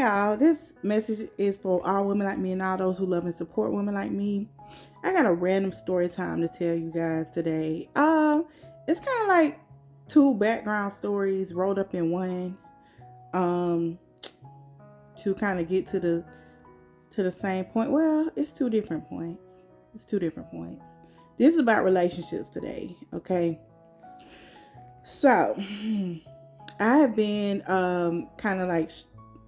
y'all. This message is for all women like me and all those who love and support women like me. I got a random story time to tell you guys today. It's kind of like two background stories rolled up in one. To kind of get to the same point. Well, it's two different points. This is about relationships today, okay? So, I have been kind of like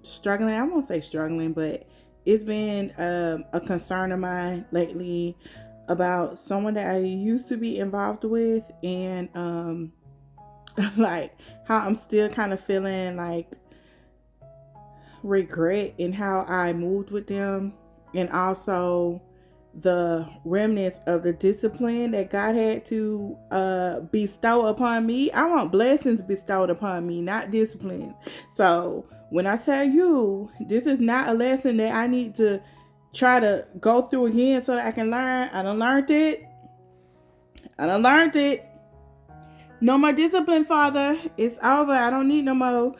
struggling. I won't say struggling, but it's been a concern of mine lately about someone that I used to be involved with, and like how I'm still kind of feeling like regret in how I moved with them, and also the remnants of the discipline that God had to bestow upon me. I want blessings bestowed upon me, not discipline. So when I tell you this is not a lesson that I need to try to go through again so that I can learn, I done learned it. No more discipline, Father. It's over. I don't need no more.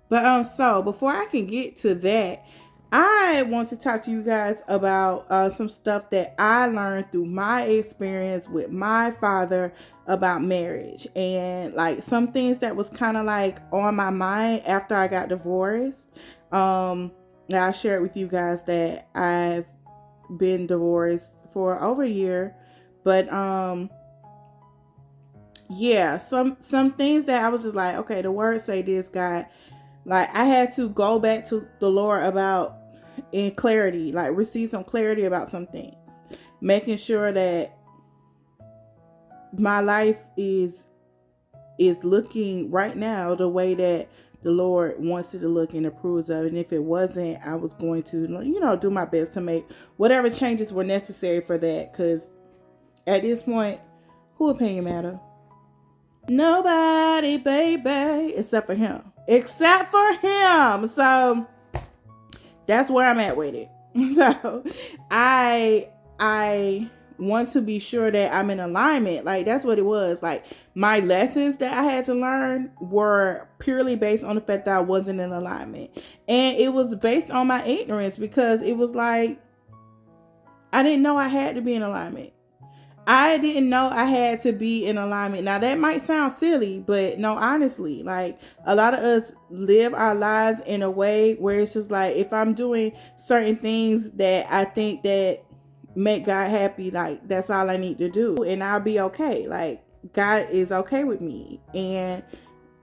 But so before I can get to that, I want to talk to you guys about some stuff that I learned through my experience with my father about marriage, and like some things that was kind of like on my mind after I got divorced. I shared with you guys that I've been divorced for over a year, but yeah, some things that I was just like, okay, the word say this, God. Like I had to go back to the Lord about in clarity, like receive some clarity about some things, making sure that my life is looking right now the way that the Lord wants it to look and approves of it. And if it wasn't, I was going to, do my best to make whatever changes were necessary for that. Because at this point, who opinion matter? Nobody, baby, except for him. So that's where I'm at with it. So I want to be sure that I'm in alignment. Like that's what it was. Like my lessons that I had to learn were purely based on the fact that I wasn't in alignment. And it was based on my ignorance, because it was like I didn't know I had to be in alignment. I didn't know I had to be in alignment. Now that might sound silly, but no, honestly, like a lot of us live our lives in a way where it's just like, if I'm doing certain things that I think that make God happy, like that's all I need to do and I'll be okay. Like God is okay with me. And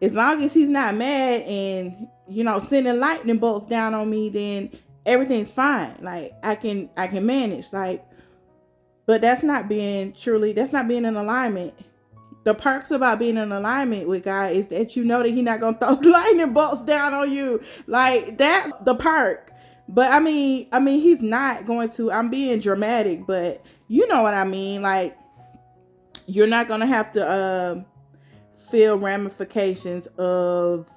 as long as he's not mad and, sending lightning bolts down on me, then everything's fine. Like I can manage. Like, but that's not being in alignment. The perks about being in alignment with God is that you know that he's not going to throw lightning bolts down on you. Like that's the perk. But I mean, he's not going to. I'm being dramatic, but you know what I mean. Like you're not going to have to feel ramifications of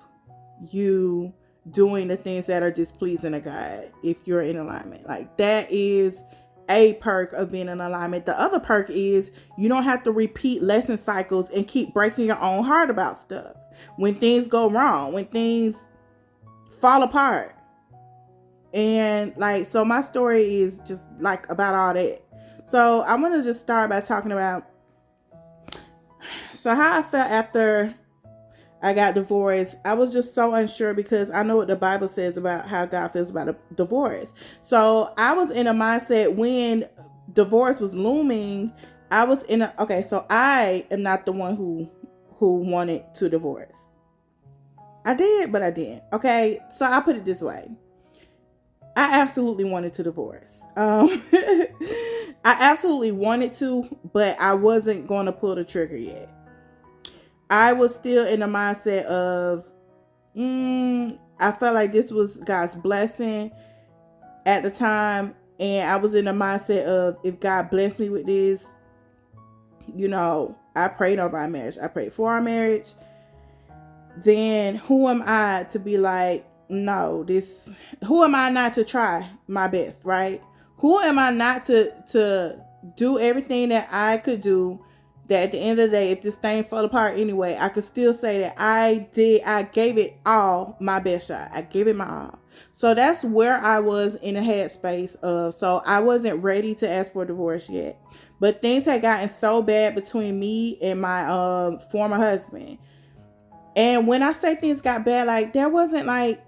you doing the things that are displeasing to God if you're in alignment. Like that is a perk of being in alignment. The other perk is you don't have to repeat lesson cycles and keep breaking your own heart about stuff when things go wrong, when things fall apart. And like, so my story is just like about all that. So I'm going to just start by talking about how I felt after I got divorced. I was just so unsure, because I know what the Bible says about how God feels about a divorce. So I was in a mindset when divorce was looming. So I am not the one who wanted to divorce. I did, but I didn't. Okay. So I put it this way. I absolutely wanted to divorce. I absolutely wanted to, but I wasn't going to pull the trigger yet. I was still in the mindset of, I felt like this was God's blessing at the time. And I was in the mindset of, if God blessed me with this, I prayed over our marriage. I prayed for our marriage. Then who am I to be like, no, who am I not to try my best, right? Who am I not to do everything that I could do, that at the end of the day, if this thing fell apart anyway, I could still say that I gave it all my best shot. I gave it my all. So that's where I was in a headspace of, so I wasn't ready to ask for a divorce yet. But things had gotten so bad between me and my former husband. And when I say things got bad, like there wasn't like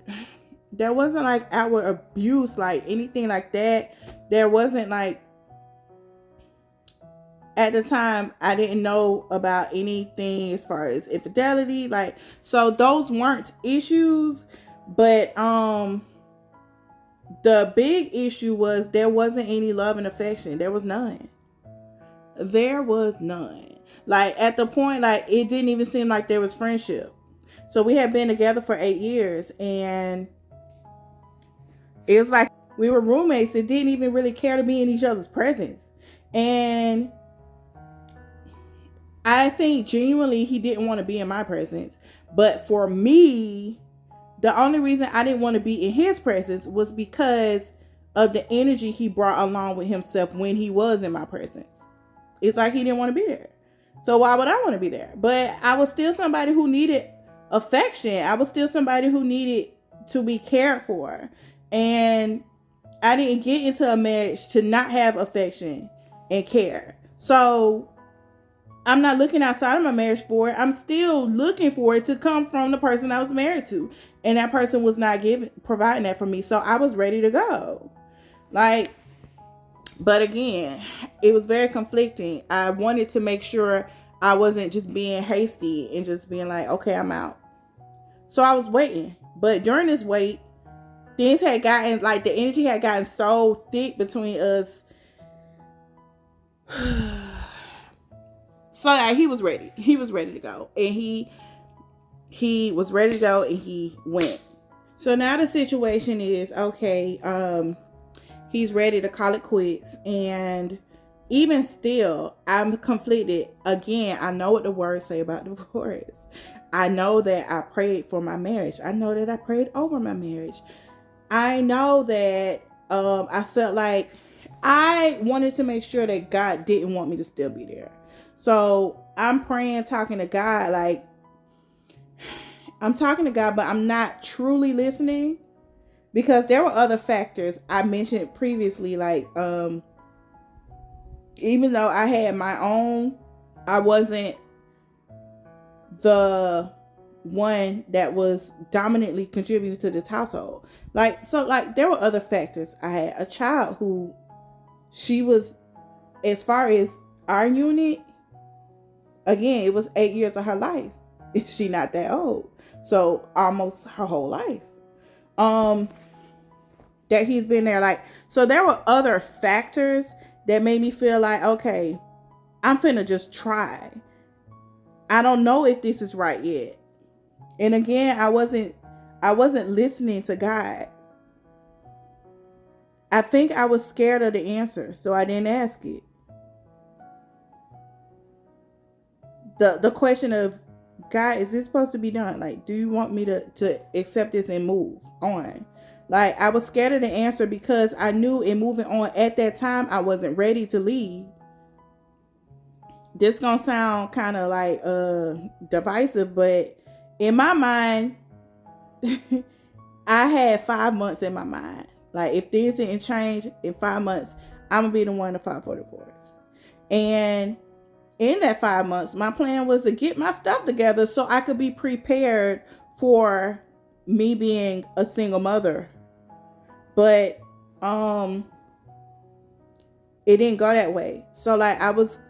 outward abuse, like anything like that. There wasn't like, at the time I didn't know about anything as far as infidelity, like, so those weren't issues. But the big issue was there wasn't any love and affection. There was none. Like at the point, like it didn't even seem like there was friendship. So we had been together for 8 years, and it was like we were roommates that didn't even really care to be in each other's presence. And I think genuinely he didn't want to be in my presence. But for me, the only reason I didn't want to be in his presence was because of the energy he brought along with himself when he was in my presence. It's like he didn't want to be there. So why would I want to be there? But I was still somebody who needed affection. I was still somebody who needed to be cared for. And I didn't get into a marriage to not have affection and care. So I'm not looking outside of my marriage for it. I'm still looking for it to come from the person I was married to. And that person was not providing that for me. So I was ready to go. Like, but again, it was very conflicting. I wanted to make sure I wasn't just being hasty and just being like, okay, I'm out. So I was waiting. But during this wait, things had gotten, like the energy had gotten so thick between us. So like, he was ready. He was ready to go. And he was ready to go, and he went. So now the situation is, okay, he's ready to call it quits. And even still, I'm conflicted. Again, I know what the words say about divorce. I know that I prayed for my marriage. I know that I prayed over my marriage. I know that I felt like I wanted to make sure that God didn't want me to still be there. So I'm praying, talking to God, like I'm talking to God, but I'm not truly listening, because there were other factors I mentioned previously. Like, even though I had my own, I wasn't the one that was dominantly contributing to this household. Like, so like there were other factors. I had a child who, she was, as far as our unit, again, it was 8 years of her life. She not that old. So almost her whole life. That he's been there. Like, so there were other factors that made me feel like, okay, I'm finna just try. I don't know if this is right yet. And again, I wasn't listening to God. I think I was scared of the answer, so I didn't ask it. The question of, God, is this supposed to be done? Like, do you want me to accept this and move on? Like, I was scared of the answer because I knew in moving on at that time, I wasn't ready to leave. This gonna sound kind of like divisive, but in my mind, I had 5 months in my mind. Like, if things didn't change in 5 months, I'm gonna be the one to file for divorce. And in that 5 months, my plan was to get my stuff together so I could be prepared for me being a single mother. But it didn't go that way. So like I was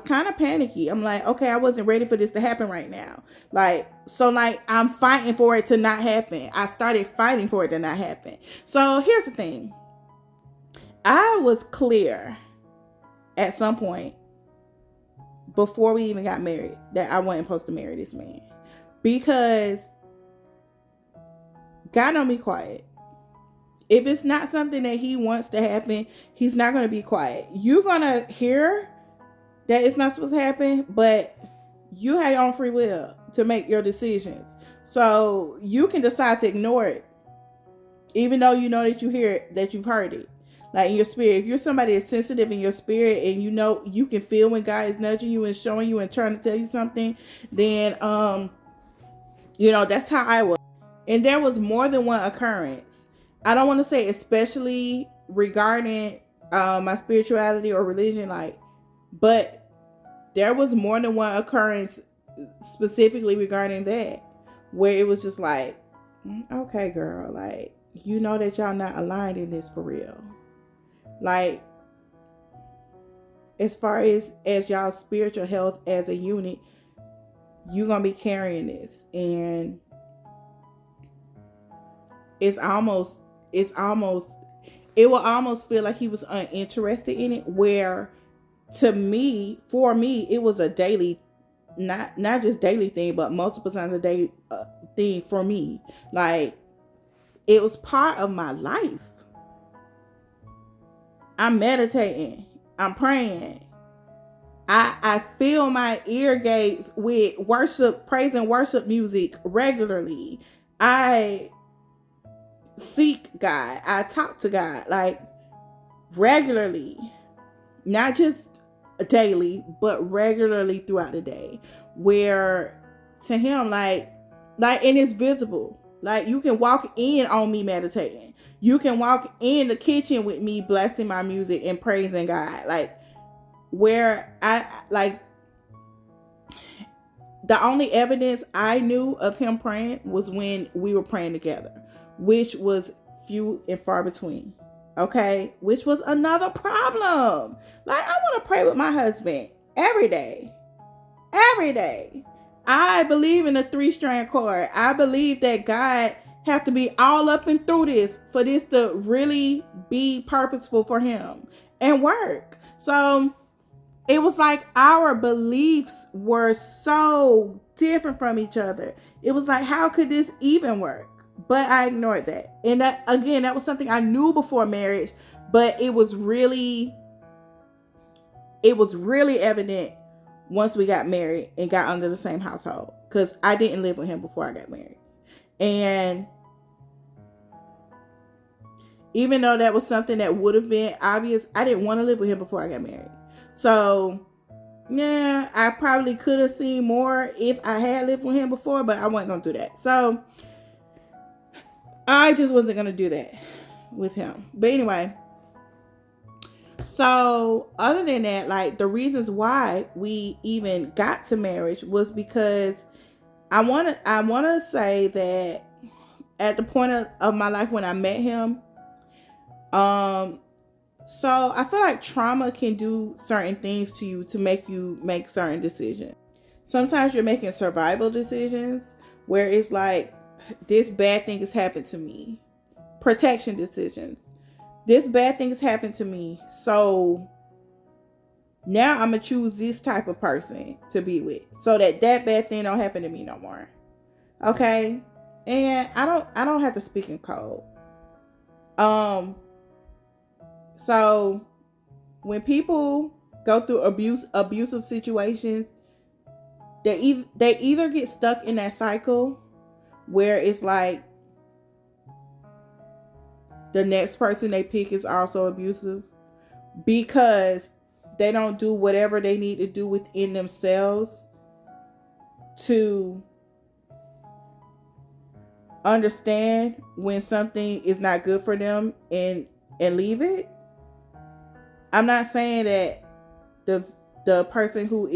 kind of panicky. I'm like, okay, I wasn't ready for this to happen right now. Like, so like I'm fighting for it to not happen. I started fighting for it to not happen. So here's the thing. I was clear at some point before we even got married that I wasn't supposed to marry this man, because God don't be quiet. If it's not something that he wants to happen, he's not going to be quiet. You're going to hear that it's not supposed to happen, but you have your own free will to make your decisions. So you can decide to ignore it, even though you know that you hear it, that you've heard it. Like in your spirit, if you're somebody that's sensitive in your spirit and you know you can feel when God is nudging you and showing you and trying to tell you something, then that's how I was. And there was more than one occurrence. I don't want to say especially regarding my spirituality or religion, like, but there was more than one occurrence specifically regarding that, where it was just like, okay, girl, like, you know that y'all not aligned in this for real. Like, as far as y'all spiritual health as a unit, you gonna be carrying this, and it will almost feel like he was uninterested in it, where for me it was a daily, not just daily thing, but multiple times a day thing for me. Like, it was part of my life. I'm meditating, I'm praying, I fill my ear gates with worship, praise and worship music regularly. I seek God. I talk to God, like, regularly. Not just daily, but regularly throughout the day. Where to him, like, and it's visible. Like, you can walk in on me meditating. You can walk in the kitchen with me blasting my music and praising God. Like, where I, like, the only evidence I knew of him praying was when we were praying together, which was few and far between. Okay, which was another problem. Like, I want to pray with my husband every day. Every day. I believe in a 3-strand cord. I believe that God have to be all up and through this for this to really be purposeful for him and work. So it was like our beliefs were so different from each other. It was like, how could this even work? But I ignored that. And that, again, that was something I knew before marriage, but it was really evident once we got married and got under the same household, because I didn't live with him before I got married. And even though that was something that would have been obvious, I didn't want to live with him before I got married. So yeah, I probably could have seen more if I had lived with him before, but I wasn't going to do that. So I just wasn't going to do that with him. But anyway, so other than that, like, the reasons why we even got to marriage was because I want to say that at the point of my life when I met him, so I feel like trauma can do certain things to you to make you make certain decisions. Sometimes you're making survival decisions where it's like, this bad thing has happened to me. Protection decisions. This bad thing has happened to me, so now I'm gonna choose this type of person to be with, so that bad thing don't happen to me no more. Okay, and I don't have to speak in code. So when people go through abusive situations, they either get stuck in that cycle where it's like the next person they pick is also abusive, because they don't do whatever they need to do within themselves to understand when something is not good for them and leave it. I'm not saying that the person who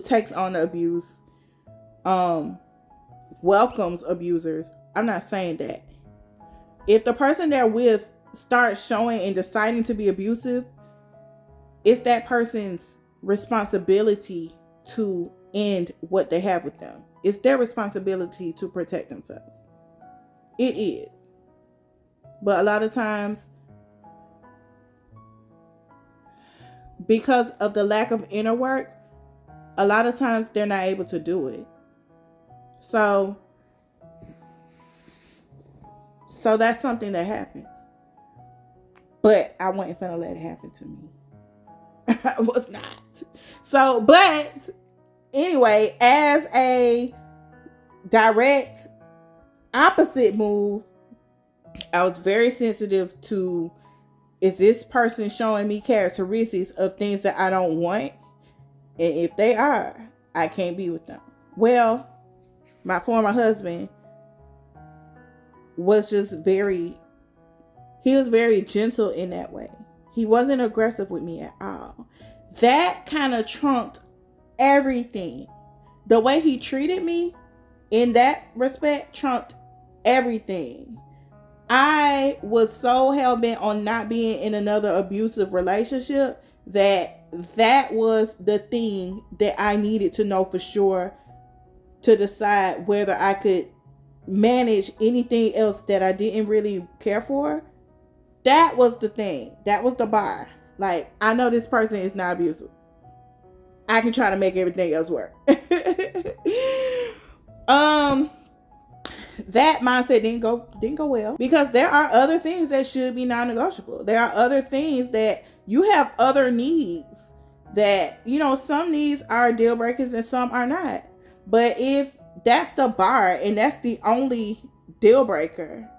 takes on the abuse welcomes abusers. I'm not saying that. If the person they're with starts showing and deciding to be abusive, it's that person's responsibility to end what they have with them. It's their responsibility to protect themselves. It is. But a lot of times, because of the lack of inner work, a lot of times they're not able to do it. So that's something that happens. But I wasn't finna let it happen to me. I was not. So, but anyway, as a direct opposite move, I was very sensitive to, is this person showing me characteristics of things that I don't want? And if they are, I can't be with them. Well, my former husband was just he was very gentle in that way. He wasn't aggressive with me at all. That kind of trumped everything. The way he treated me in that respect trumped everything. I was so hell-bent on not being in another abusive relationship that was the thing that I needed to know for sure to decide whether I could manage anything else that I didn't really care for. That was the thing. That was the bar. Like, I know this person is not abusive. I can try to make everything else work. That mindset didn't go well, because there are other things that should be non-negotiable. There are other things that you have other needs that, you know, some needs are deal breakers and some are not. But if that's the bar and that's the only deal breaker,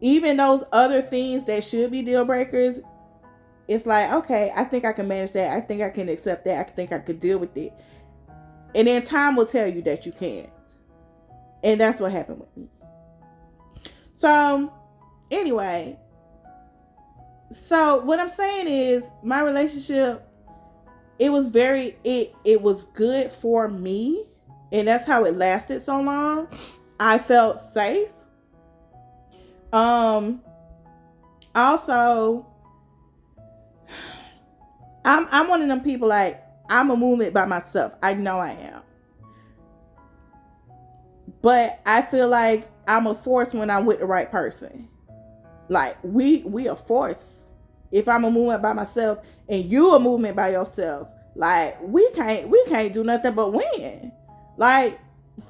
even those other things that should be deal breakers, it's like, okay, I think I can manage that. I think I can accept that. I think I could deal with it. And then time will tell you that you can't. And that's what happened with me. So, anyway. So, what I'm saying is, my relationship, it was good for me. And that's how it lasted so long. I felt safe. Also, I'm one of them people, like, I'm a movement by myself. I know I am. But I feel like I'm a force when I'm with the right person. Like, we a force. If I'm a movement by myself and you a movement by yourself, like, we can't do nothing but win. Like,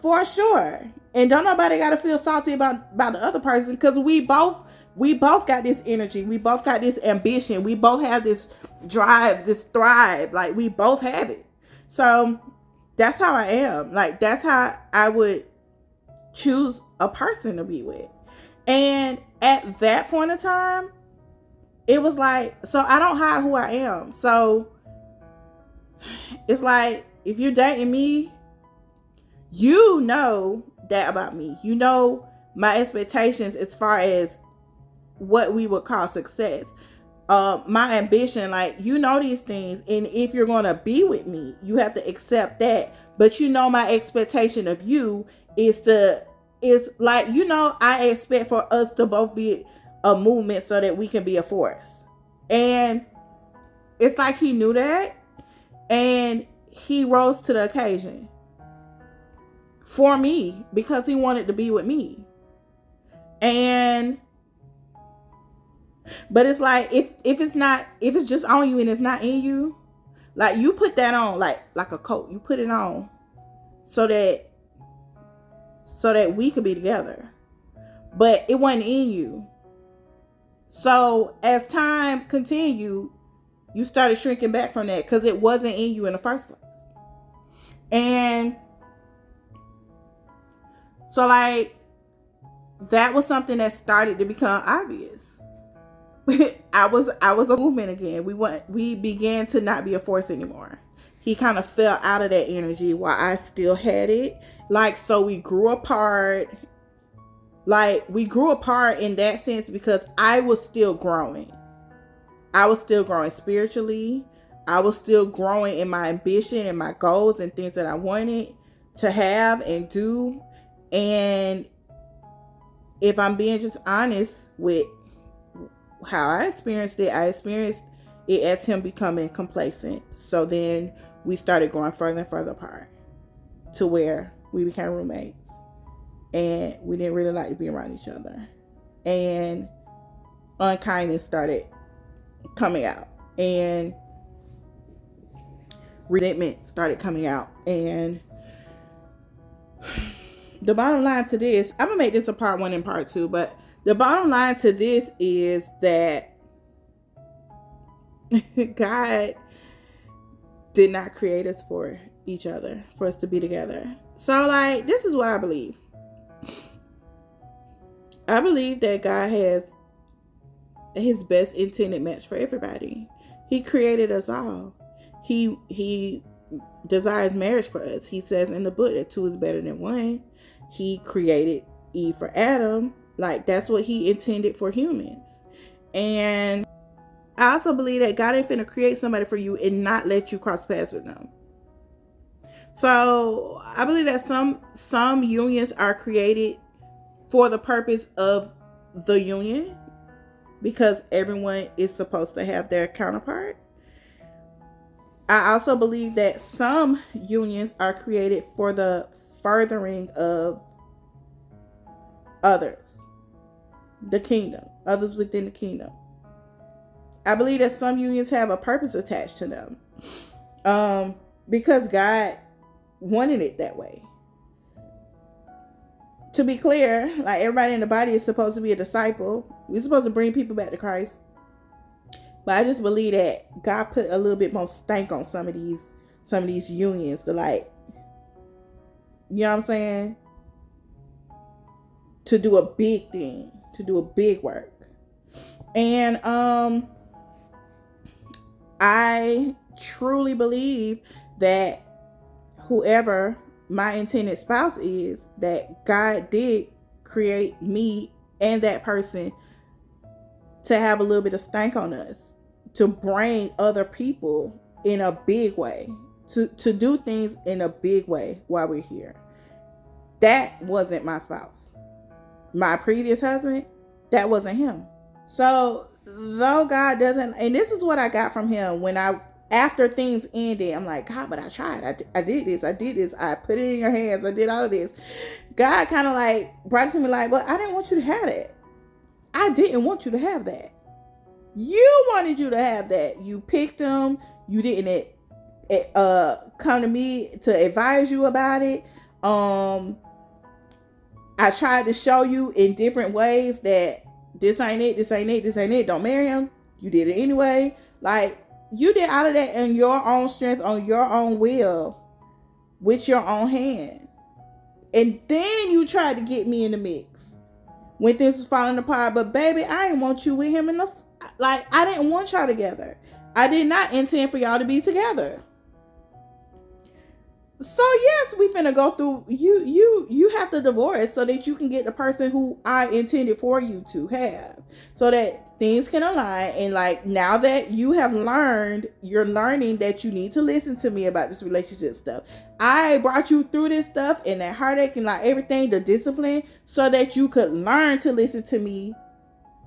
for sure. And don't nobody gotta feel salty about the other person, because we both got this energy. We both got this ambition. We both have this drive, this thrive. Like, we both have it. So that's how I am. Like, that's how I would choose a person to be with. And at that point in time, it was like, so I don't hide who I am. So it's like, if you're dating me, you know that about me. You know my expectations as far as what we would call success. My ambition, like, you know these things. And if you're going to be with me, you have to accept that. But you know, my expectation of you is like, you know, I expect for us to both be a movement so that we can be a force. And it's like he knew that, and he rose to the occasion for me because he wanted to be with me. But it's like, if it's just on you and it's not in you, like, you put that on like a coat. You put it on so that we could be together. But it wasn't in you. So as time continued, you started shrinking back from that because it wasn't in you in the first place. And so, like, that was something that started to become obvious. I was a movement again. We began to not be a force anymore. He kind of fell out of that energy while I still had it. Like, so we grew apart. Like, we grew apart in that sense because I was still growing. I was still growing spiritually. I was still growing in my ambition and my goals and things that I wanted to have and do. And if I'm being just honest with how I experienced it as him becoming complacent. So then we started going further and further apart to where we became roommates. And we didn't really like to be around each other. And unkindness started coming out. And resentment started coming out. And the bottom line to this, I'm going to make this a part 1 and part 2. But the bottom line to this is that God did not create us for each other, for us to be together. So, like, this is what I believe. I believe that God has his best intended match for everybody. He created us all. He desires marriage for us. He says in the book that 2 is better than 1. He created Eve for Adam. Like, that's what he intended for humans. And I also believe that God ain't finna create somebody for you and not let you cross paths with them. So I believe that some unions are created for the purpose of the union, because everyone is supposed to have their counterpart. I also believe that some unions are created for the furthering of others, the kingdom, others within the kingdom. I believe that some unions have a purpose attached to them, because God wanted it that way. To be clear, like, everybody in the body is supposed to be a disciple. We're supposed to bring people back to Christ. But I just believe that God put a little bit more stank on some of these unions to, like, you know what I'm saying? To do a big thing, to do a big work. And I truly believe that whoever my intended spouse is, that God did create me and that person to have a little bit of stank on us, to bring other people in a big way, to do things in a big way while we're here. That wasn't my spouse. My previous husband, that wasn't him. So though God doesn't, and this is what I got from him when after things ended, I'm like, God, but I tried. I did this. I put it in your hands. I did all of this. God kind of like brought it to me like, well, I didn't want you to have that. I didn't want you to have that. You wanted you to have that. You picked them. You didn't come to me to advise you about it. I tried to show you in different ways that this ain't it. Don't marry him. You did it anyway. Like, you did all of that in your own strength, on your own will, with your own hand. And then you tried to get me in the mix when things was falling apart. But baby, I didn't want you with him I didn't want y'all together. I did not intend for y'all to be together. So yes, we finna go through, you have to divorce so that you can get the person who I intended for you to have, so that things can align. And like, now that you have learned, you're learning that you need to listen to me about this relationship stuff. I brought you through this stuff and that heartache and like everything, the discipline, so that you could learn to listen to me.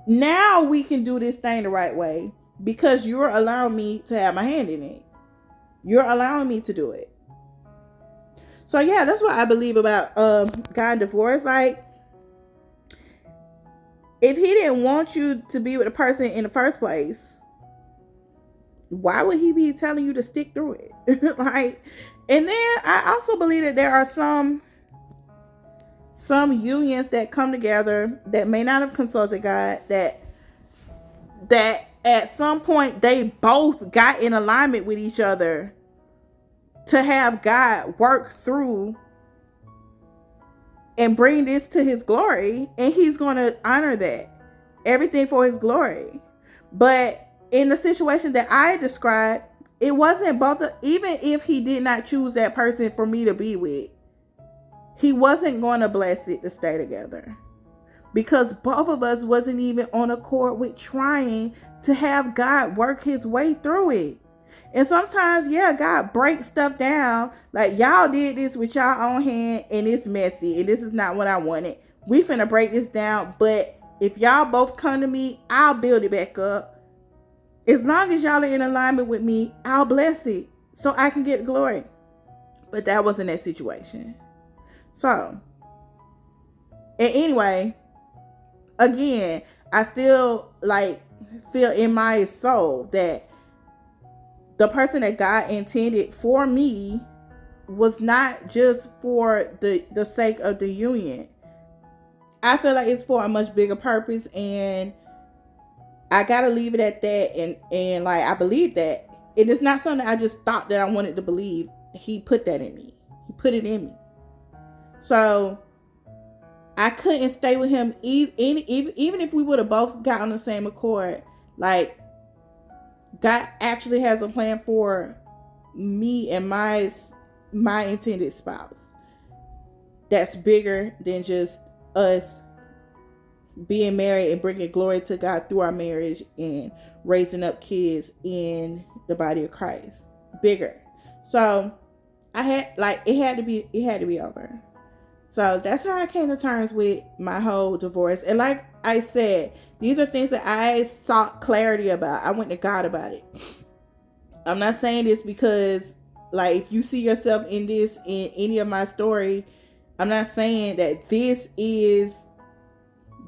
Now we can do this thing the right way, because you're allowing me to have my hand in it. You're allowing me to do it. So yeah, that's what I believe about God and divorce. Like, if he didn't want you to be with a person in the first place, why would he be telling you to stick through it? Like, and then I also believe that there are some unions that come together that may not have consulted God, that at some point they both got in alignment with each other to have God work through and bring this to his glory, and he's going to honor that, everything for his glory. But in the situation that I described, it wasn't both. Even if he did not choose that person for me to be with, he wasn't going to bless it to stay together, because both of us wasn't even on accord with trying to have God work his way through it. And sometimes, yeah, God breaks stuff down. Like, y'all did this with y'all own hand and it's messy and this is not what I wanted. We finna break this down. But if y'all both come to me, I'll build it back up. As long as y'all are in alignment with me, I'll bless it so I can get glory. But that wasn't that situation. So, and anyway, again, I still like feel in my soul that the person that God intended for me was not just for the sake of the union. I feel like it's for a much bigger purpose, and I gotta leave it at that. And like, I believe that. And it's not something I just thought that I wanted to believe. He put that in me. He put it in me. So I couldn't stay with him even if we would have both got on the same accord. Like, God actually has a plan for me and my intended spouse that's bigger than just us being married and bringing glory to God through our marriage and raising up kids in the body of Christ. Bigger. So I had it had to be over. So that's how I came to terms with my whole divorce. And like I said, these are things that I sought clarity about. I went to God about it. I'm not saying this because, like, if you see yourself in this, in any of my story, I'm not saying that this is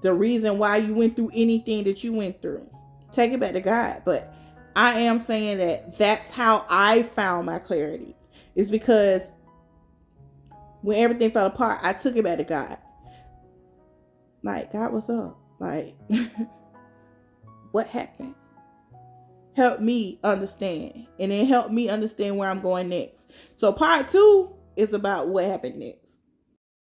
the reason why you went through anything that you went through. Take it back to God. But I am saying that that's how I found my clarity. It's because when everything fell apart, I took it back to God. Like, God, what's up? Like, what happened? Help me understand. And then help me understand where I'm going next. So part 2 is about what happened next.